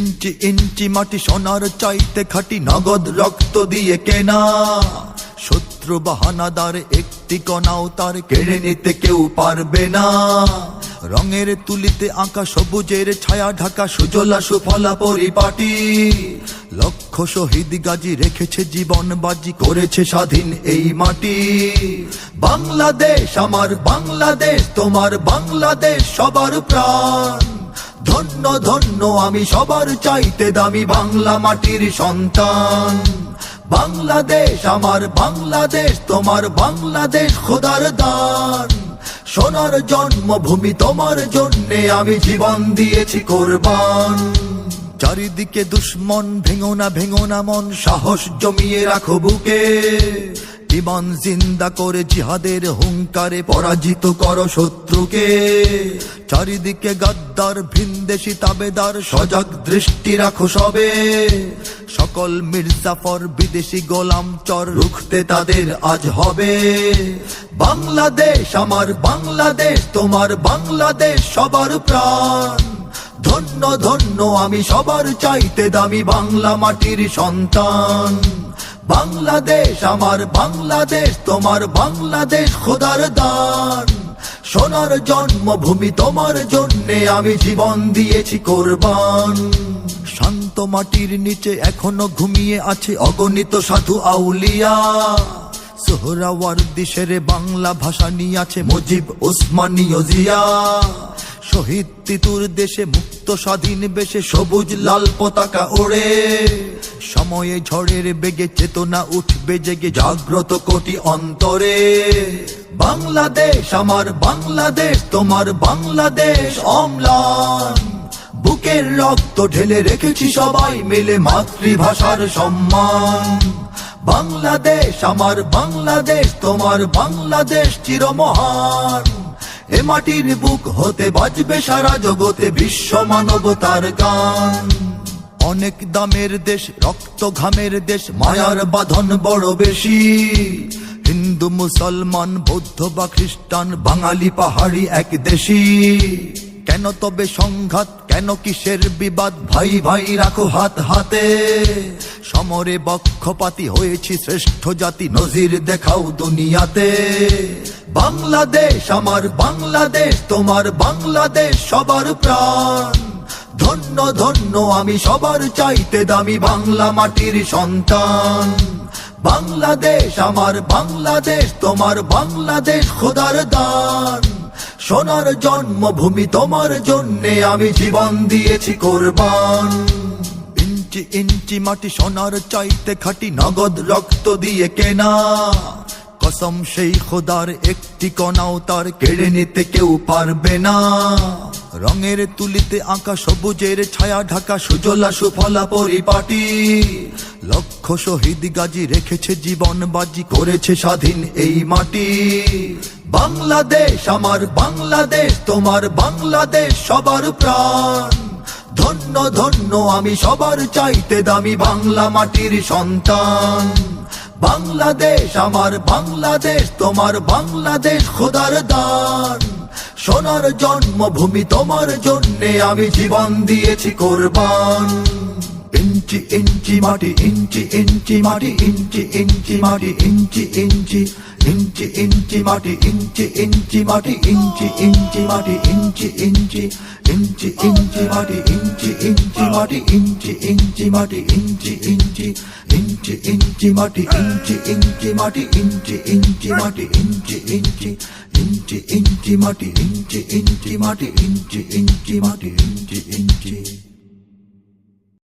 ইঞ্চি ইঞ্চি মাটি সোনার চাইতে খাঁটি, নগদ রক্ত দিয়ে কেনা। শত্রু বাহানাদার একটি কণাও তার কেড়ে নিতে কেউ পারবে না। রঙের তুলিতে আঁকা সবুজের ছায়া ঢাকা সুজলা সুফলা পরিপাটি। লক্ষ শহীদ গাজী রেখেছে জীবন বাজি, করেছে স্বাধীন এই মাটি। বাংলাদেশ আমার বাংলাদেশ, তোমার বাংলাদেশ সবার প্রাণ। ধন্য ধন্য আমি সবার চাইতে দামি বাংলা মাটির সন্তান। বাংলাদেশ আমার বাংলাদেশ, তোমার বাংলাদেশ খোদার দান। সোনার জন্মভূমি তোমার জন্যে আমি জীবন দিয়েছি কোরবান। চারিদিকে দুশ্মন, ভেঙো না মন, সাহস জমিয়ে রাখো বুকে। ইমান জিন্দা করে জিহাদের হুঙ্কারে পরাজিত করো শত্রুকে। চারিদিকে গাদ্দার ভিনদেশি তাবেদার, সজাগ দৃষ্টি রাখো সবে। সকল মির্জাফর বিদেশি গোলাম চর, রুখতে তাদের আজ হবে। বাংলাদেশ আমার বাংলাদেশ, তোমার বাংলাদেশ সবার প্রাণ। ধন্য ধন্য আমি সবার চাইতে দামি বাংলা মাটির সন্তান। বাংলাদেশ আমার বাংলাদেশ, তোমার বাংলাদেশ খোদার দান। সোনার জন্মভূমি তোমার জন্যে আমি জীবন দিয়েছি কোরবান। শান্ত মাটির নিচে এখনো ঘুমিয়ে আছে অগণিত সাধু আউলিয়া। সোহরাওয়ার্দী শেরে বাংলা ভাষা নিয়ে আছে মুজিব, ওসমানী, জিয়া। শহীদ তিতুর দেশে মুক্ত স্বাধীন বেশে সবুজ লাল পতাকা ওড়ে। সময়ে ঝড়ের বেগে চেতনা উঠবে জেগে, জাগ্রত কোটি অন্তরে। বাংলাদেশ আমার বাংলাদেশ, তোমার বাংলাদেশ অম্লান। বুকের রক্ত ঢেলে রেখেছি সবাই মিলে মাতৃভাষার সম্মান। বাংলাদেশ আমার বাংলাদেশ, তোমার বাংলাদেশ চিরমহান। এ মাটির বুক হতে বাজবে সারা জগতে বিশ্ব মানবতার গান। অনেক দামের দেশ, রক্ত ঘামের দেশ, মায়ার বাঁধন বড় বেশি। হিন্দু মুসলমান বৌদ্ধ বা খ্রিস্টান, বাঙালি পাহাড়ি এক দেশি। কেন তবে সংঘাত, কেন কিসের বিবাদ, ভাই ভাই রাখো হাত হাতে। সমরে বক্ষপাতী হয়েছি শ্রেষ্ঠ জাতি, নজির দেখাও দুনিয়াতে। বাংলাদেশ আমার বাংলাদেশ, তোমার বাংলাদেশ সবার প্রাণ। ধন্য ধন্য আমি সবার চাইতে দামি বাংলা মাটির সন্তান। বাংলাদেশ আমার বাংলাদেশ, তোমার বাংলাদেশ খোদার দান। সোনার জন্মভূমি তোমার জন্যে আমি জীবন দিয়েছি কোরবান। ইঞ্চি ইঞ্চি মাটি সোনার চাইতে খাঁটি, নগদ রক্ত দিয়ে কেনা। কসম সেই খোদার একটি কণাও তার কেড়ে নিতে কেউ পারবে না। রঙের তুলিতে আঁকা সবুজের ছায়া ঢাকা সুজলা সুফলা পরিপাটি। লক্ষ শহীদ গাজী রেখেছে জীবন বাজি, করেছে স্বাধীন এই মাটি। বাংলাদেশ আমার বাংলাদেশ, তোমার বাংলাদেশ সবার প্রাণ। ধন্য ধন্য আমি সবার চাইতে দামি বাংলা মাটির সন্তান। বাংলাদেশ আমার বাংলাদেশ, তোমার বাংলাদেশ খোদার দান। সোনার জন্মভূমি তোমার জন্যে আমি জীবন দিয়েছি কোরবান। ইঞ্চি ইঞ্চি মাটি, ইঞ্চি ইঞ্চি মাটি, ইঞ্চি ইঞ্চি মাটি, ইঞ্চি ইঞ্চি ইঞ্চি ইঞ্চি মাটি, ইঞ্চি ইঞ্চি মাটি, ইঞ্চি ইঞ্চি মাটি, ইঞ্চি ইঞ্চি ইঞ্চি ইঞ্চি মাটি, ইঞ্চি ইঞ্চি মাটি, ইঞ্চি ইঞ্চি মাটি, ইঞ্চি ইঞ্চি ইঞ্চি ইঞ্চি মাটি, ইঞ্চি ইঞ্চি মাটি, ইঞ্চি ইঞ্চি মাটি, ইঞ্চি ইঞ্চি ইঞ্চি ইঞ্চি মাটি, ইঞ্চি ইঞ্চি মাটি, ইঞ্চি ইঞ্চি মাটি, ইঞ্চি ইঞ্চি।